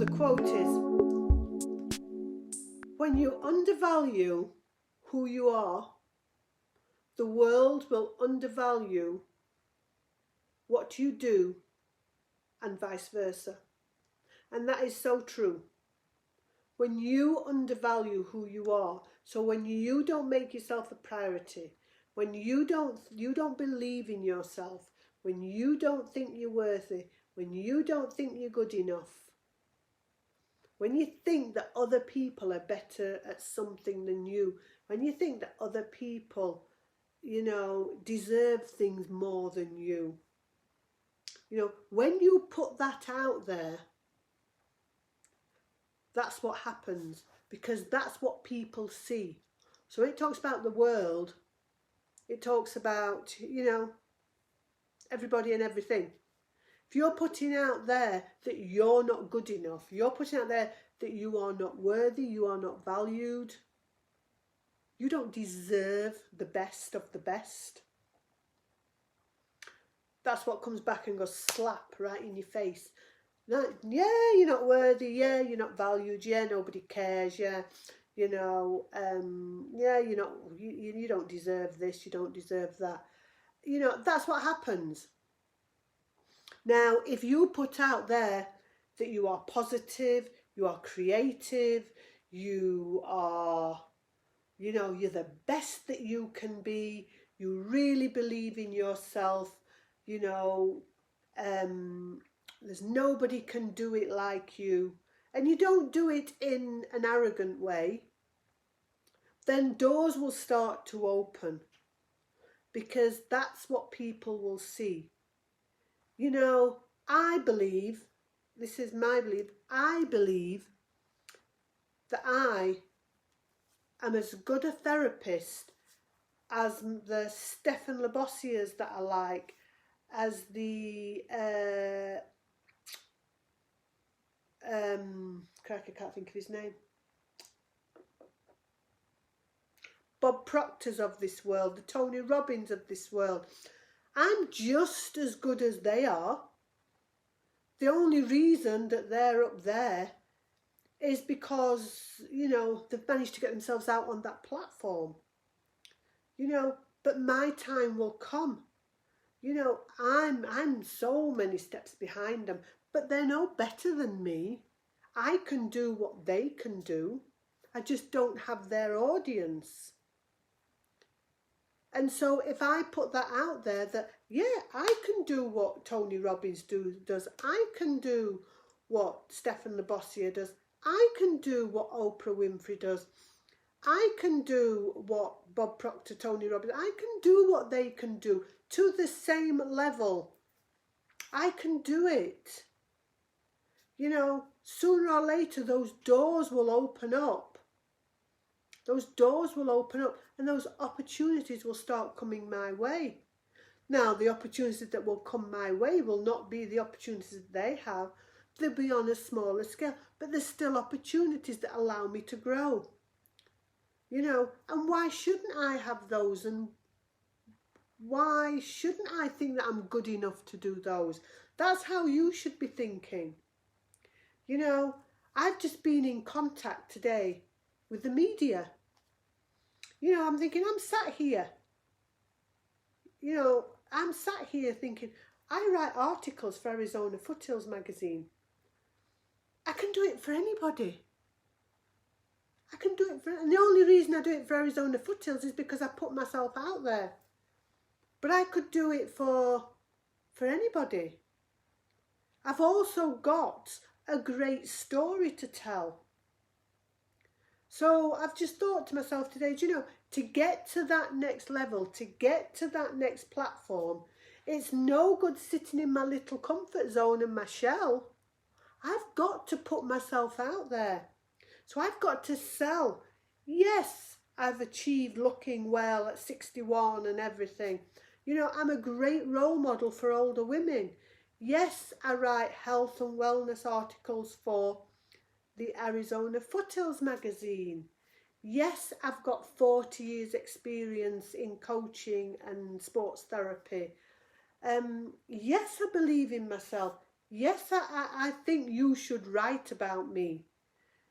the quote is, when you undervalue who you are, the world will undervalue what you do, and vice versa. And that is so true. When you undervalue who you are, so when you don't make yourself a priority, when you don't believe in yourself, when you don't think you're worthy, when you don't think you're good enough, when you think that other people are better at something than you, when you think that other people, deserve things more than you, when you put that out there, that's what happens, because that's what people see. So it talks about the world, it talks about, everybody and everything. If you're putting out there that you're not good enough, you're putting out there that you are not worthy, you are not valued, you don't deserve the best of the best, that's what comes back and goes slap right in your face. Yeah, you're not worthy, yeah, you're not valued, yeah, nobody cares, yeah, yeah, you don't deserve this, you don't deserve that. That's what happens. Now, if you put out there that you are positive, you are creative, you are, you're the best that you can be, you really believe in yourself, there's nobody can do it like you, and you don't do it in an arrogant way, then doors will start to open, because that's what people will see. I believe, this is my belief, I believe that I am as good a therapist as the Stephen Labossiers that I like, as the I can't think of his name, Bob Proctors of this world, the Tony Robbins of this world. I'm just as good as they are. The only reason that they're up there is because, they've managed to get themselves out on that platform. But my time will come. I'm so many steps behind them, but they're no better than me. I can do what they can do. I just don't have their audience. And so if I put that out there, that, yeah, I can do what Tony Robbins does, I can do what Stephen Labossiere does, I can do what Oprah Winfrey does, I can do what Bob Proctor, Tony Robbins, I can do what they can do to the same level. I can do it. Sooner or later those doors will open up. Those doors will open up, and those opportunities will start coming my way. Now, the opportunities that will come my way will not be the opportunities that they have. They'll be on a smaller scale, but there's still opportunities that allow me to grow. And why shouldn't I have those? And why shouldn't I think that I'm good enough to do those? That's how you should be thinking. I've just been in contact today with the media. I'm thinking, I'm sat here thinking, I write articles for Arizona Foothills magazine. I can do it for anybody. And the only reason I do it for Arizona Foothills is because I put myself out there. But I could do it for anybody. I've also got a great story to tell. So I've just thought to myself today, to get to that next level, to get to that next platform, it's no good sitting in my little comfort zone and my shell. I've got to put myself out there. So I've got to sell. Yes, I've achieved looking well at 61 and everything. I'm a great role model for older women. Yes, I write health and wellness articles for the Arizona Foothills magazine. Yes, I've got 40 years experience in coaching and sports therapy. Yes, I believe in myself. Yes, I think you should write about me.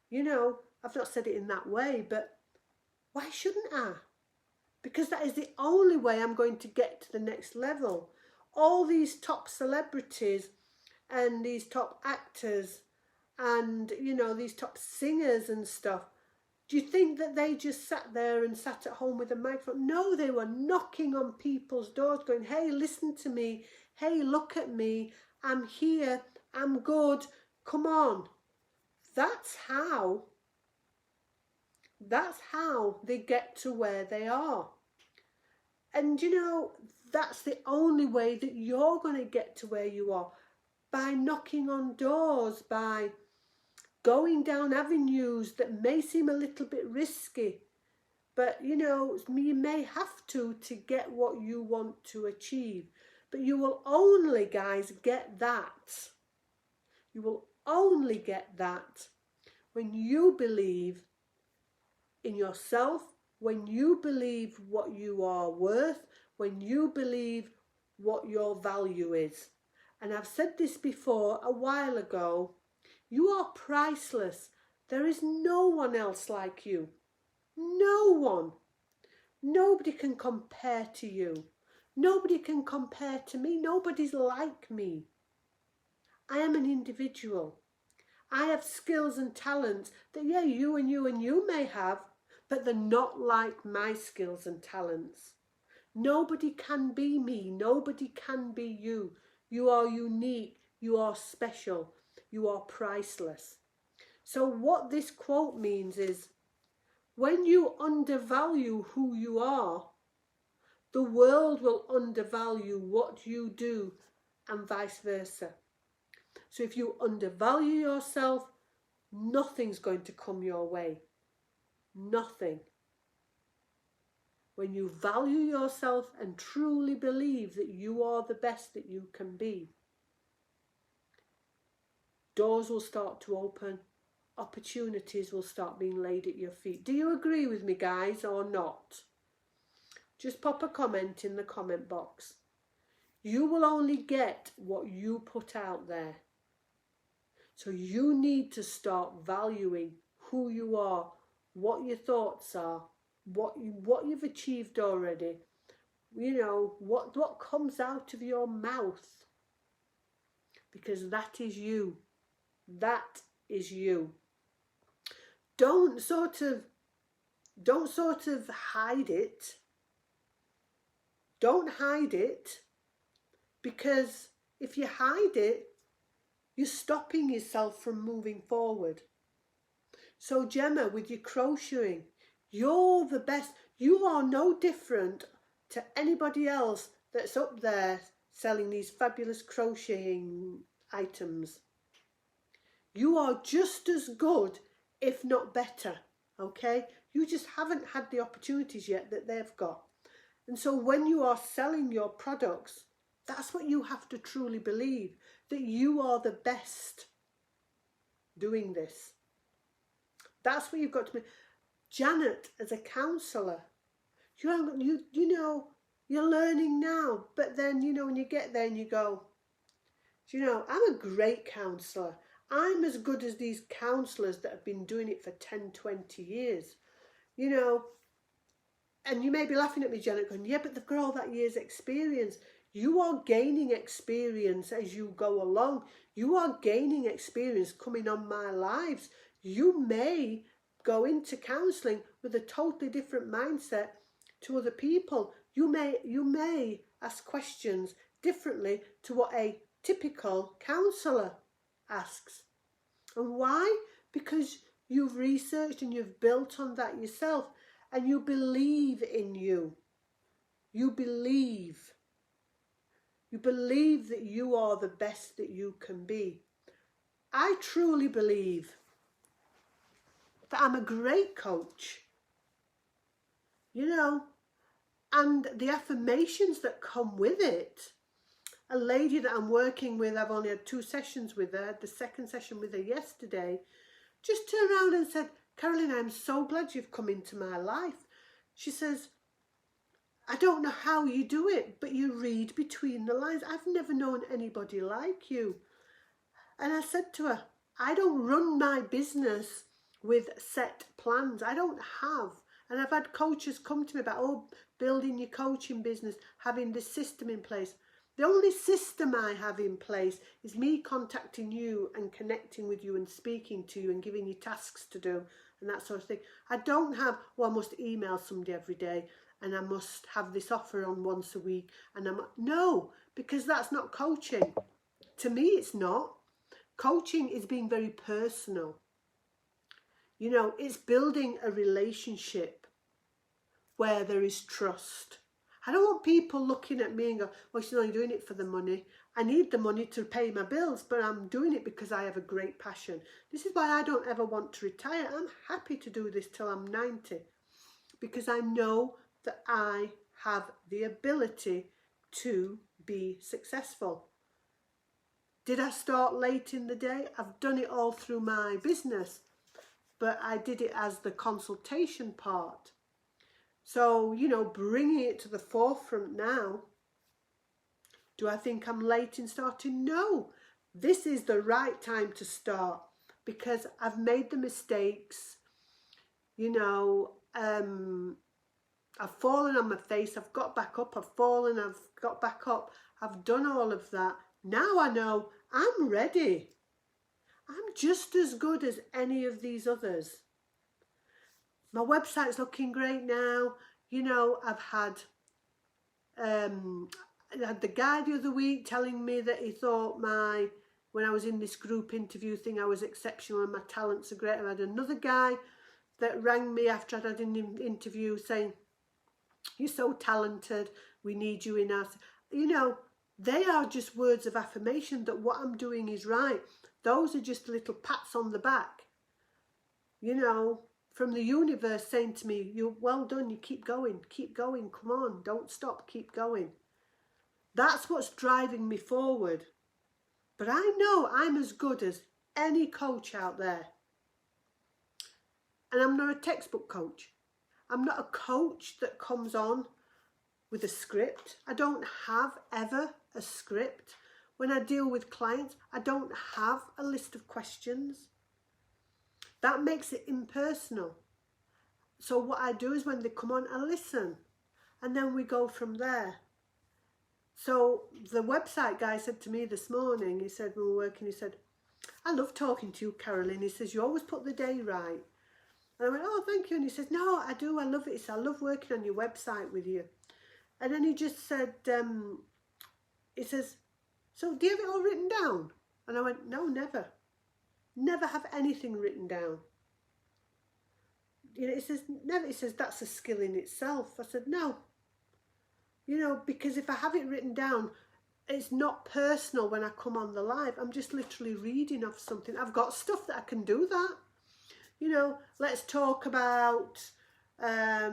You know, I've not said it in that way, but why shouldn't I? Because that is the only way I'm going to get to the next level. All these top celebrities and these top actors and, you know, these top singers and stuff, do you think that they just sat there and sat at home with a microphone? No, they were knocking on people's doors going, hey, listen to me. Hey, look at me. I'm here. I'm good. Come on. That's how they get to where they are. And you know, that's the only way that you're going to get to where you are, by knocking on doors, by going down avenues that may seem a little bit risky, but you know, you may have to get what you want to achieve. But you will only, guys, get that. You will only get that when you believe in yourself, when you believe what you are worth, when you believe what your value is. And I've said this before a while ago, you are priceless. There is no one else like you. No one. Nobody can compare to you. Nobody can compare to me. Nobody's like me. I am an individual. I have skills and talents that, yeah, you and you may have, but they're not like my skills and talents. Nobody can be me. Nobody can be you. You are unique. You are special. You are priceless. So what this quote means is, when you undervalue who you are, the world will undervalue what you do, and vice versa. So if you undervalue yourself, nothing's going to come your way. Nothing. When you value yourself and truly believe that you are the best that you can be, doors will start to open. Opportunities will start being laid at your feet. Do you agree with me, guys, or not? Just pop a comment in the comment box. You will only get what you put out there. So you need to start valuing who you are, what your thoughts are, what you've achieved already. You know, what comes out of your mouth. Because that is you. That is you. Don't sort of hide it. Don't hide it, because if you hide it, you're stopping yourself from moving forward. So Gemma, with your crocheting, you're the best. You are no different to anybody else that's up there selling these fabulous crocheting items. You are just as good, if not better, okay? You just haven't had the opportunities yet that they've got. And so when you are selling your products, that's what you have to truly believe, that you are the best doing this. That's what you've got to be. Janet, as a counsellor, you know, you're learning now, but then, you know, when you get there and you go, you know, I'm a great counsellor. I'm as good as these counsellors that have been doing it for 10, 20 years, you know. And you may be laughing at me, Janet, going, yeah, but they've got all that year's experience. You are gaining experience as you go along. You are gaining experience coming on my lives. You may go into counselling with a totally different mindset to other people. You may ask questions differently to what a typical counsellor asks. And why? Because you've researched and you've built on that yourself. And you believe in you. You believe. You believe that you are the best that you can be. I truly believe that I'm a great coach. You know, and the affirmations that come with it. A lady that I'm working with, I've only had 2 sessions with her. I had the second session with her yesterday. Just turned around and said, Carolyn, I'm so glad you've come into my life. She says, I don't know how you do it, but you read between the lines. I've never known anybody like you. And I said to her, I don't run my business with set plans. I don't have. And I've had coaches come to me about, oh, building your coaching business, having this system in place. The only system I have in place is me contacting you and connecting with you and speaking to you and giving you tasks to do and that sort of thing. I don't have, well, I must email somebody every day and I must have this offer on once a week. And no, because that's not coaching. To me, it's not. Coaching is being very personal. You know, it's building a relationship where there is trust. I don't want people looking at me and go, well, she's only doing it for the money. I need the money to pay my bills, but I'm doing it because I have a great passion. This is why I don't ever want to retire. I'm happy to do this till I'm 90 because I know that I have the ability to be successful. Did I start late in the day? I've done it all through my business, but I did it as the consultation part. So, you know, bringing it to the forefront now. Do I think I'm late in starting? No. This is the right time to start because I've made the mistakes. You know, I've fallen on my face. I've got back up. I've fallen. I've got back up. I've done all of that. Now I know I'm ready. I'm just as good as any of these others. My website's looking great now. You know, I've had the guy the other week telling me that he thought when I was in this group interview thing, I was exceptional and my talents are great. I had another guy that rang me after I'd had an interview saying, you're so talented, we need you in us. You know, they are just words of affirmation that what I'm doing is right. Those are just little pats on the back. You know, from the universe saying to me, you're well done, you keep going, come on, don't stop, keep going. That's what's driving me forward. But I know I'm as good as any coach out there. And I'm not a textbook coach. I'm not a coach that comes on with a script. I don't have ever a script. When I deal with clients, I don't have a list of questions. That makes it impersonal. So what I do is when they come on, I listen. And then we go from there. So the website guy said to me this morning, he said, we were working, he said, I love talking to you, Carolyn. He says, you always put the day right. And I went, oh, thank you. And he says, no, I do. I love it. He said, I love working on your website with you. And then he just said, he says, so do you have it all written down? And I went, no, never. Never have anything written down. You know, he says, never. He says, that's a skill in itself. I said, no. You know, because if I have it written down, it's not personal when I come on the live. I'm just literally reading off something. I've got stuff that I can do that. You know, let's talk about, I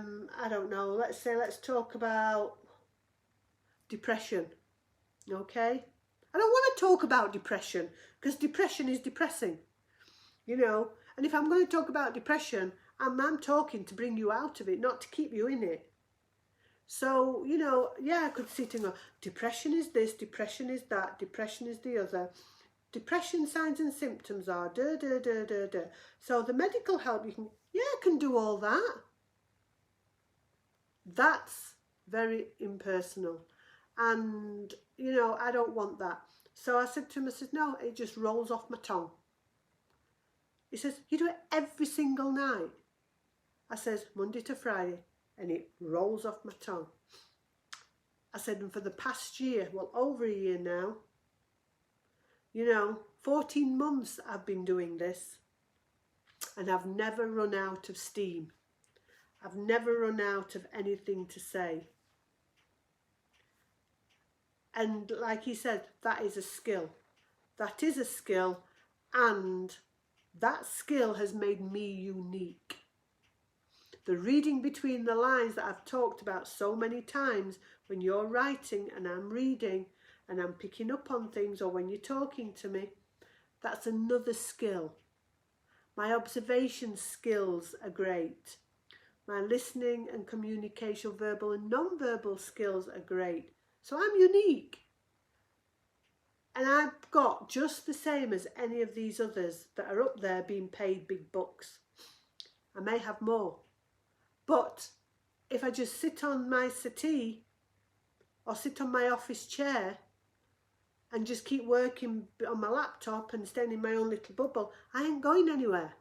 don't know, let's talk about depression. Okay? I don't want to talk about depression because depression is depressing. You know, and if I'm going to talk about depression, I'm talking to bring you out of it, not to keep you in it. So, you know, yeah, I could sit and go, depression is this, depression is that, depression is the other. Depression signs and symptoms are da. So the medical help, you can, yeah, I can do all that. That's very impersonal. And, you know, I don't want that. So I said to him, I said, no, it just rolls off my tongue. He says, you do it every single night? I says, Monday to Friday. And it rolls off my tongue. I said, and for the past year, well, over a year now, you know, 14 months I've been doing this. And I've never run out of steam. I've never run out of anything to say. And like he said, that is a skill. That is a skill. And that skill has made me unique. The reading between the lines that I've talked about so many times, when you're writing and I'm reading and I'm picking up on things, or when you're talking to me, that's another skill. My observation skills are great. My listening and communication, verbal and non-verbal skills are great. So I'm unique. And I've got just the same as any of these others that are up there being paid big bucks. I may have more. But if I just sit on my settee or sit on my office chair and just keep working on my laptop and staying in my own little bubble, I ain't going anywhere.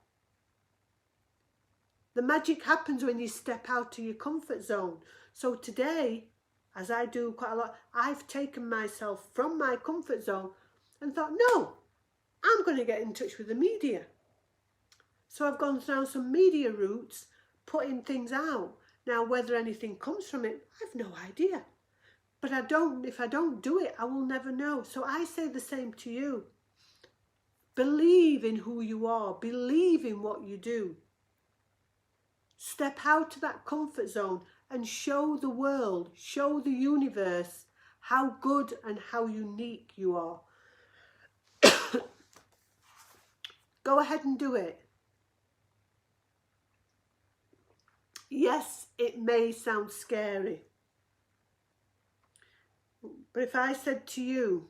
The magic happens when you step out of your comfort zone. So today, as I do quite a lot, I've taken myself from my comfort zone and thought, no, I'm going to get in touch with the media. So I've gone down some media routes, putting things out. Now, whether anything comes from it, I've no idea. But if I don't do it, I will never know. So I say the same to you. Believe in who you are. Believe in what you do. Step out of that comfort zone and show the world, show the universe how good and how unique you are. Go ahead and do it. Yes, it may sound scary. But if I said to you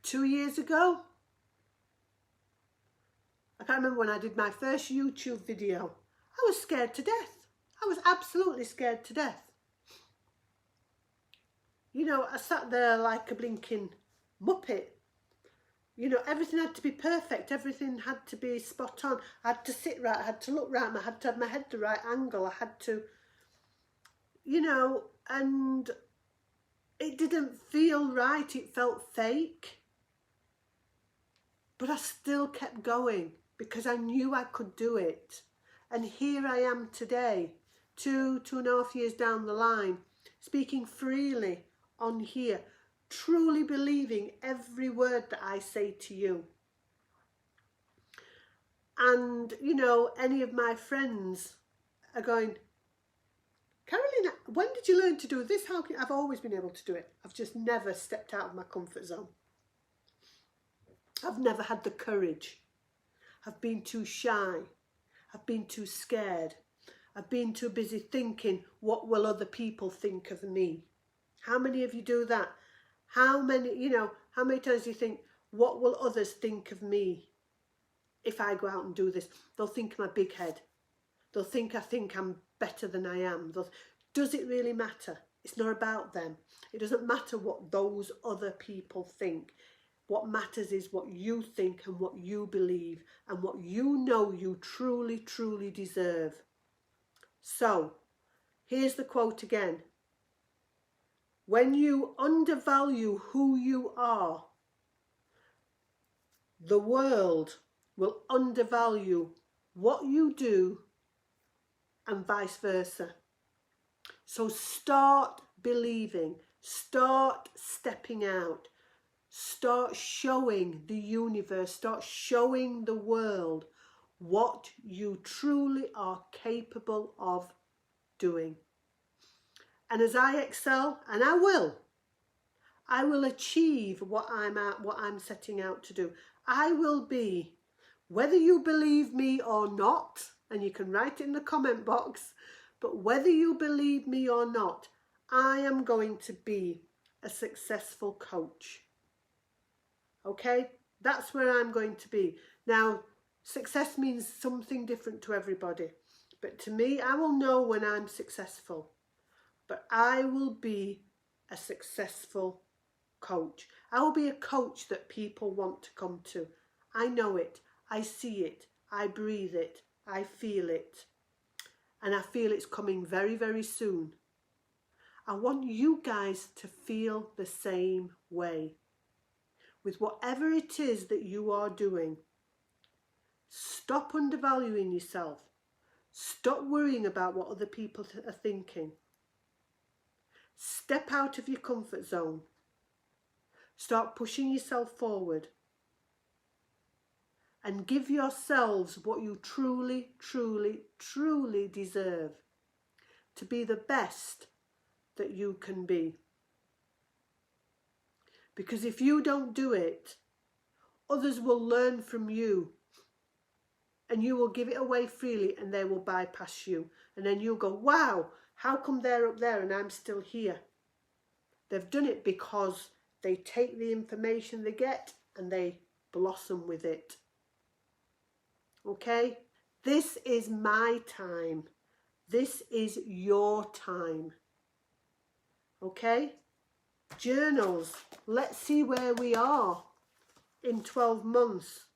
2 years ago, I can't remember when I did my first YouTube video, I was scared to death. I was absolutely scared to death. You know, I sat there like a blinking muppet. You know, everything had to be perfect. Everything had to be spot on. I had to sit right. I had to look right. I had to have my head the right angle. I had to, you know, and it didn't feel right. It felt fake. But I still kept going because I knew I could do it. And here I am today, 2.5 years down the line, speaking freely on here, truly believing every word that I say to you. And, you know, any of my friends are going, Carolyn, when did you learn to do this? I've always been able to do it. I've just never stepped out of my comfort zone. I've never had the courage. I've been too shy. I've been too scared. I've been too busy thinking, what will other people think of me? How many of you do that? How many, you know, how many times do you think, what will others think of me if I go out and do this? They'll think I'm a big head. They'll think I'm better than I am. Does it really matter? It's not about them. It doesn't matter what those other people think. What matters is what you think and what you believe and what you know you truly, truly deserve. So, here's the quote again. When you undervalue who you are, the world will undervalue what you do and vice versa. So start believing, start stepping out, start showing the universe, start showing the world what you truly are capable of doing. And as I excel, and I will achieve what I'm setting out to do. I will be, whether you believe me or not, and you can write it in the comment box, but whether you believe me or not, I am going to be a successful coach. Okay? That's where I'm going to be. Now, success means something different to everybody. But to me, I will know when I'm successful. But I will be a successful coach. I will be a coach that people want to come to. I know it. I see it. I breathe it. I feel it. And I feel it's coming very, very soon. I want you guys to feel the same way. With whatever it is that you are doing, stop undervaluing yourself. Stop worrying about what other people are thinking. Step out of your comfort zone. Start pushing yourself forward. And give yourselves what you truly, truly, truly deserve. To be the best that you can be. Because if you don't do it, others will learn from you. And you will give it away freely and they will bypass you. And then you'll go, wow, how come they're up there and I'm still here? They've done it because they take the information they get and they blossom with it. Okay? This is my time. This is your time. Okay? Journals. Let's see where we are in 12 months.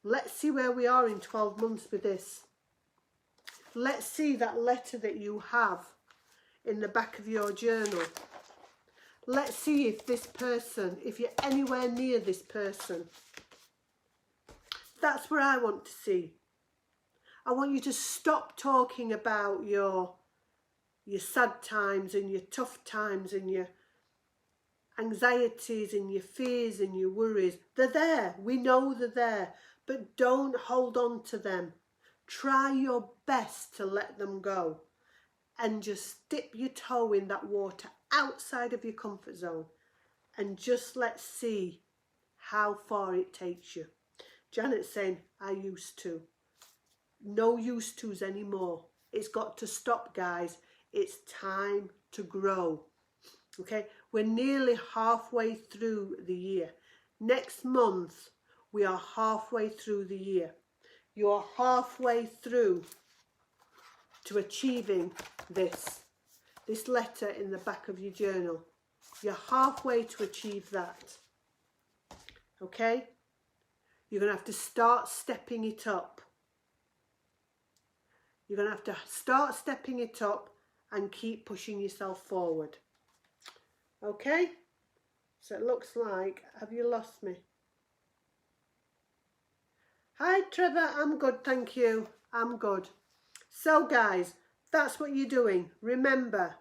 Let's see where we are in 12 months with this. Let's see that letter that you have in the back of your journal. Let's see if this person, if you're anywhere near this person. That's what I want to see. I want you to stop talking about your sad times and your tough times and your anxieties and your fears and your worries. They're there. We know they're there. But don't hold on to them. Try your best to let them go. And just dip your toe in that water outside of your comfort zone. And just let's see how far it takes you. Janet's saying, I used to. No used to's anymore. It's got to stop, guys. It's time to grow. Okay, we're nearly halfway through the year. Next month, we are halfway through the year. You are halfway through to achieving this letter in the back of your journal. You're halfway to achieve that. Okay? You're going to have to start stepping it up. You're going to have to start stepping it up and keep pushing yourself forward. Okay? So it looks like, have you lost me? Hi Trevor, I'm good, thank you. I'm good. So guys, that's what you're doing. Remember,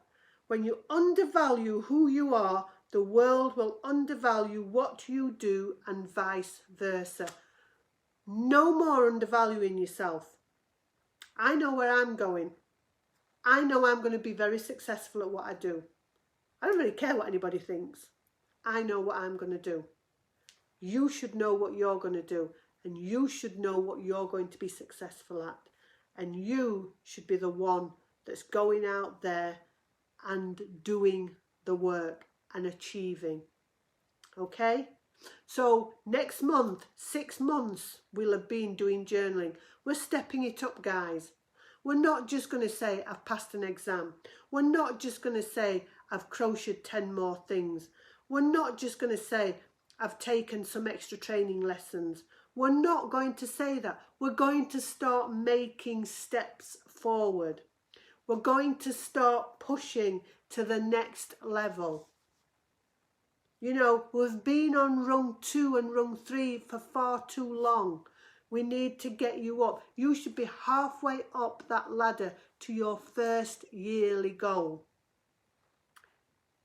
when you undervalue who you are, the world will undervalue what you do and vice versa. No more undervaluing yourself. I know where I'm going. I know I'm going to be very successful at what I do. I don't really care what anybody thinks. I know what I'm going to do. You should know what you're going to do. And you should know what you're going to be successful at. And you should be the one that's going out there and doing the work and achieving. Okay? So next month, 6 months, we'll have been doing journaling. We're stepping it up, guys. We're not just going to say, I've passed an exam. We're not just going to say, I've crocheted 10 more things. We're not just going to say, I've taken some extra training lessons. We're not going to say that. We're going to start making steps forward. We're going to start pushing to the next level. You know, we've been on rung 2 and rung 3 for far too long. We need to get you up. You should be halfway up that ladder to your first yearly goal.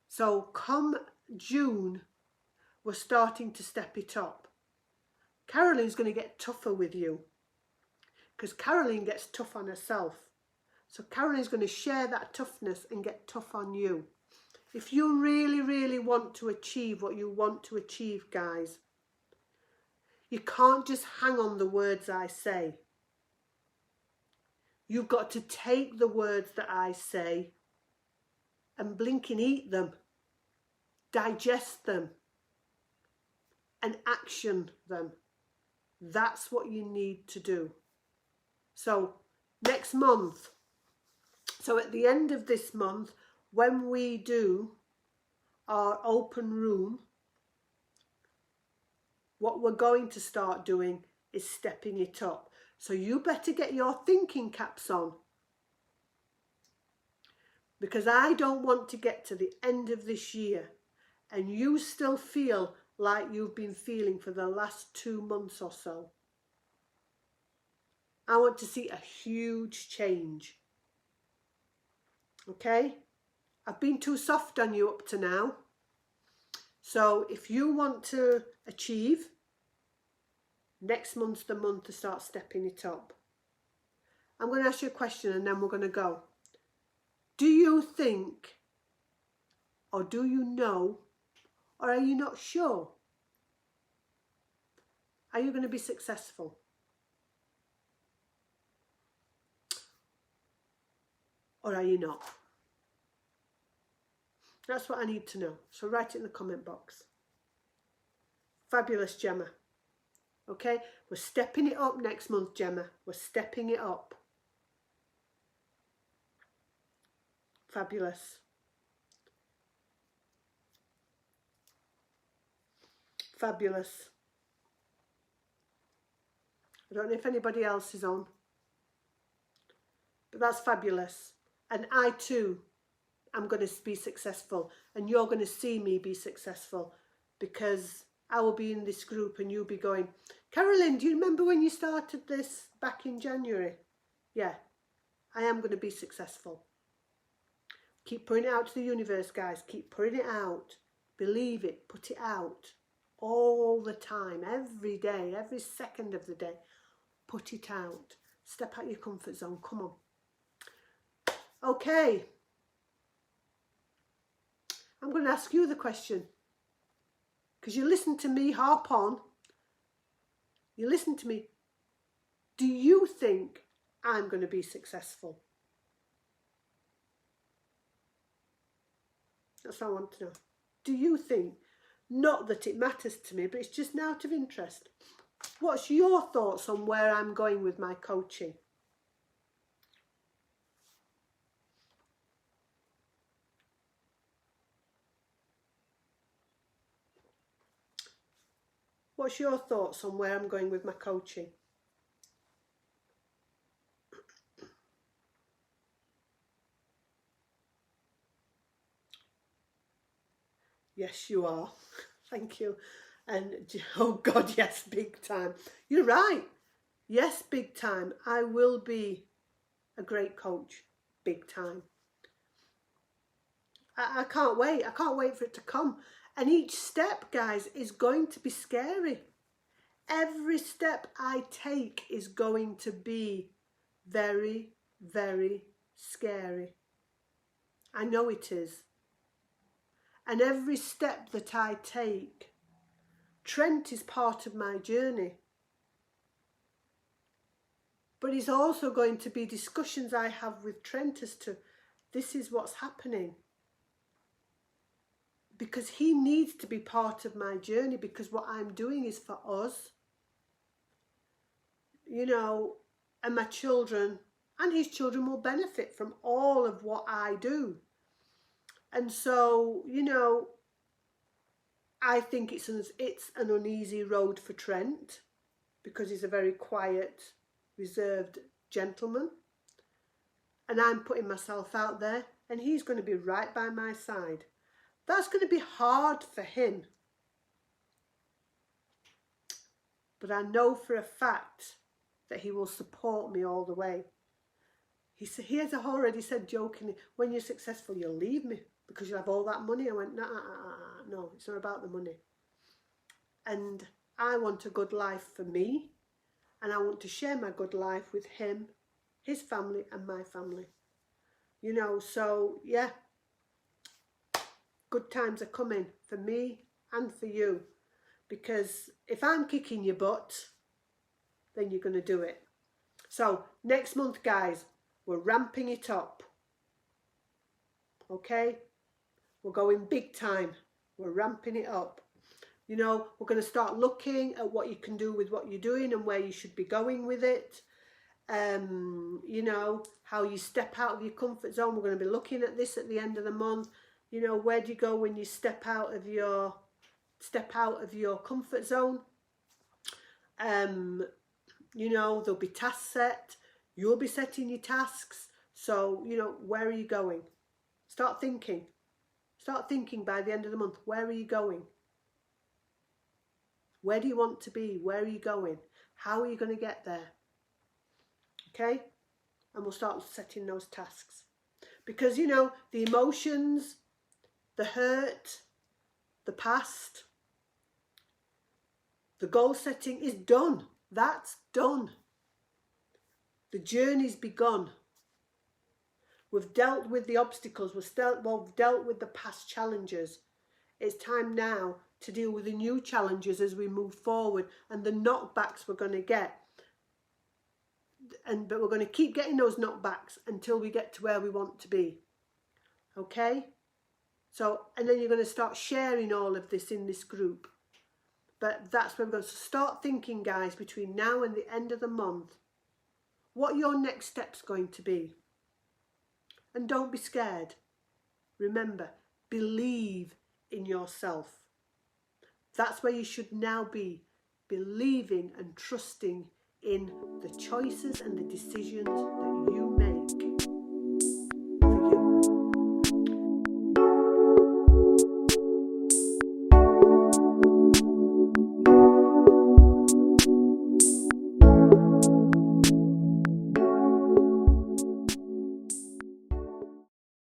So come June, we're starting to step it up. Carolyn's going to get tougher with you because Carolyn gets tough on herself. So Carolyn's going to share that toughness and get tough on you. If you really, really want to achieve what you want to achieve, guys, you can't just hang on the words I say. You've got to take the words that I say and blink and eat them, digest them, and action them. That's what you need to do. So next month, so at the end of this month, when we do our open room, what we're going to start doing is stepping it up. So you better get your thinking caps on. Because I don't want to get to the end of this year and you still feel like you've been feeling for the last 2 months or so. I want to see a huge change. Okay? I've been too soft on you up to now. So if you want to achieve, next month's the month to start stepping it up. I'm going to ask you a question and then we're going to go. Do you think, or do you know, or are you not sure? Are you going to be successful? Or are you not? That's what I need to know. So write it in the comment box. Fabulous, Gemma. Okay, we're stepping it up next month, Gemma. We're stepping it up. Fabulous. Fabulous. I don't know if anybody else is on, but that's fabulous. And I too am going to be successful, and you're going to see me be successful, because I will be in this group and you'll be going, Carolyn, do you remember when you started this back in January? Yeah, I am going to be successful. Keep putting it out to the universe, guys. Keep putting it out. Believe it. Put it out all the time, every day, every second of the day. Put it out. Step out your comfort zone. Come on. Okay. I'm going to ask you the question, because you listen to me harp on. You listen to me. Do you think I'm going to be successful? That's what I want to know. Do you think? Not that it matters to me, but it's just out of interest. What's your thoughts on where I'm going with my coaching? What's your thoughts on where I'm going with my coaching? Yes, you are. Thank you. And oh God, yes, big time. You're right. Yes, big time. I will be a great coach. Big time. I can't wait. I can't wait for it to come. And each step, guys, is going to be scary. Every step I take is going to be very, very scary. I know it is. And every step that I take, Trent is part of my journey. But it's also going to be discussions I have with Trent as to, this is what's happening. Because he needs to be part of my journey, because what I'm doing is for us. You know, and my children and his children will benefit from all of what I do. And so, you know, I think it's an uneasy road for Trent, because he's a very quiet, reserved gentleman. And I'm putting myself out there, and he's going to be right by my side. That's going to be hard for him. But I know for a fact that he will support me all the way. He has already said jokingly, when you're successful, you'll leave me because you'll have all that money. I went, no, it's not about the money. And I want a good life for me, and I want to share my good life with him, his family, and my family. You know, so yeah, good times are coming for me and for you, because if I'm kicking your butt, then you're going to do it. So next month, guys, we're ramping it up. Okay? We're going big time. We're ramping it up. You know, we're going to start looking at what you can do with what you're doing and where you should be going with it. You know, how you step out of your comfort zone. We're going to be looking at this at the end of the month. You know, where do you go when you step out of your comfort zone? You know, there'll be tasks set. You'll be setting your tasks. So, you know, where are you going? Start thinking. Start thinking by the end of the month. Where are you going? Where do you want to be? Where are you going? How are you going to get there? Okay? And we'll start setting those tasks. Because, you know, the emotions, the hurt, the past, the goal setting is done. That's done. The journey's begun. We've dealt with the obstacles. We've dealt with the past challenges. It's time now to deal with the new challenges as we move forward, and the knockbacks we're going to get. But we're going to keep getting those knockbacks until we get to where we want to be. Okay? So, and then you're going to start sharing all of this in this group. But that's where we're going to start thinking, guys, between now and the end of the month, what your next step's going to be. And don't be scared. Remember, believe in yourself. That's where you should now be, believing and trusting in the choices and the decisions that